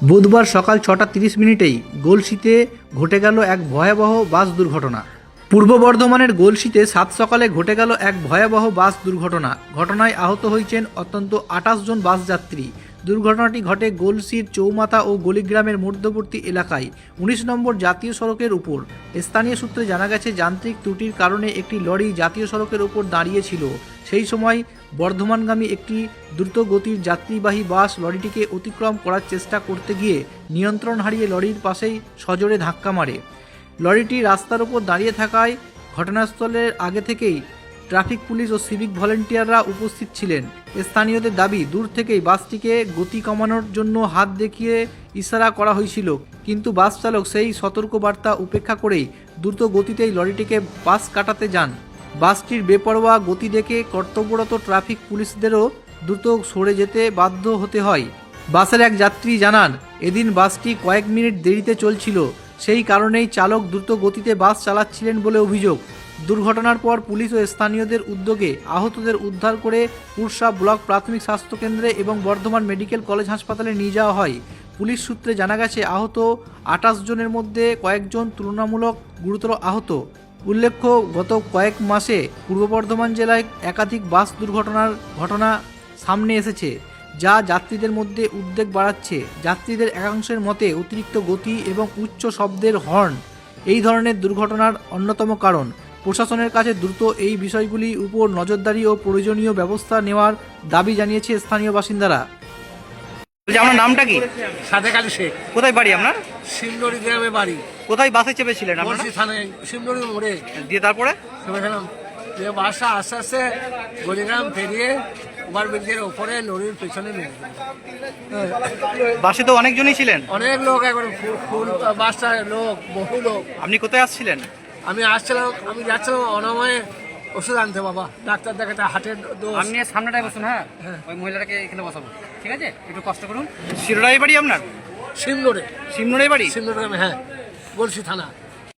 বুধবার সকাল 6:30 গলসিতে ঘটে গেল এক ভয়াবহ বাস দুর্ঘটনা। পূর্ব বর্ধমানের গলসিতে সাত সকালে ঘটে গেল এক ভয়াবহ বাস দুর্ঘটনা। ঘটনায় আহত হয়েছেন অন্তত 28 জন বাস যাত্রী। দুর্ঘটনাটি ঘটে গলসির চৌমাথা ও গলিগ্রামের মধ্যবর্তী এলাকায় 19 নম্বর জাতীয় সড়কের উপর। স্থানীয় সূত্রে জানা গেছে, যান্ত্রিক ত্রুটির কারণে একটি লরি জাতীয় সড়কের উপর দাঁড়িয়েছিল। সেই সময় বর্ধমানগামী একটি দ্রুতগতির যাত্রীবাহী বাস লরিটিকে অতিক্রম করার চেষ্টা করতে গিয়ে নিয়ন্ত্রণ হারিয়ে লরির পাশেই সজোরে ধাক্কা মারে। লরিটি রাস্তার উপর দাঁড়িয়ে থাকায় ঘটনাস্থলের আগে থেকেই ট্রাফিক পুলিশ ও সিভিক ভলেন্টিয়াররা উপস্থিত ছিলেন। স্থানীয়দের দাবি, দূর থেকেই বাসটিকে গতি কমানোর জন্য হাত দেখিয়ে ইশারা করা হয়েছিল, কিন্তু বাস চালক সেই সতর্কবার্তা উপেক্ষা করেই দ্রুত গতিতেই লরিটিকে পাশ কাটাতে যান। বাসটির বেপরোয়া গতি দেখে কর্তব্যরত ট্রাফিক পুলিশদেরও দ্রুত সরে যেতে বাধ্য হতে হয়। বাসের এক যাত্রী জানান, এদিন বাসটি কয়েক মিনিট দেরিতে চলছিল, সেই কারণেই চালক দ্রুত গতিতে বাস চালাচ্ছিলেন বলে অভিযোগ। দুর্ঘটনার পর পুলিশ ও স্থানীয়দের উদ্যোগে আহতদের উদ্ধার করে পুরসা ব্লক প্রাথমিক স্বাস্থ্যকেন্দ্রে এবং বর্ধমান মেডিকেল কলেজ হাসপাতালে নিয়ে যাওয়া হয়। পুলিশ সূত্রে জানা গেছে, আহত 28 জনের মধ্যে কয়েকজন তুলনামূলক গুরুতর আহত। উল্লেখ্য, গত কয়েক মাসে পূর্ব বর্ধমান জেলায় একাধিক বাস দুর্ঘটনার ঘটনা সামনে এসেছে, যা যাত্রীদের মধ্যে উদ্বেগ বাড়াচ্ছে। যাত্রীদের একাংশের মতে অতিরিক্ত গতি এবং উচ্চ শব্দের হর্ন এই ধরনের দুর্ঘটনার অন্যতম কারণ। প্রশাসনের কাছে দ্রুত এই বিষয়গুলির উপর নজরদারি ও প্রয়োজনীয় ব্যবস্থা নেওয়ার দাবি জানিয়েছে স্থানীয় বাসিন্দারা। আপনার নামটা কি? সাদেক আলী শেখ। কোথায় বাড়ি আপনার? শিমলড়ি গ্রামে বাড়ি। কোথায় বাসে চেপেছিলেন আপনারা? বলছি থানায় শিমলড়ি মোড়ে দিয়ে তারপরে চেপেছিলাম। যে বাসটা আস্তে আস্তে গলিগ্রাম পেরিয়ে ওভারব্রিজের ওপরে লরির পেছনে নেমে গেল। বাসে তো অনেকজনই ছিলেন। অনেক লোক, একবার ফুল বাসটা লোক, বহু লোক। আপনি কোথায় আসছিলেন? আমি যাচ্ছিলাম অনাময়ে ওষুধ আনতে, বাবা ডাক্তার দেখাতে হাটের দোষ। আপনি সামনেটায় বসুন। হ্যাঁ, ওই মহিলাটাকে এখানে বসাবো, ঠিক আছে? একটু কষ্ট করুন। শিরোড়াই বাড়ি আপনার? শিমলড়ে শিমনোড়াই বাড়ি? গ্রামে, হ্যাঁ, বলছি থানা।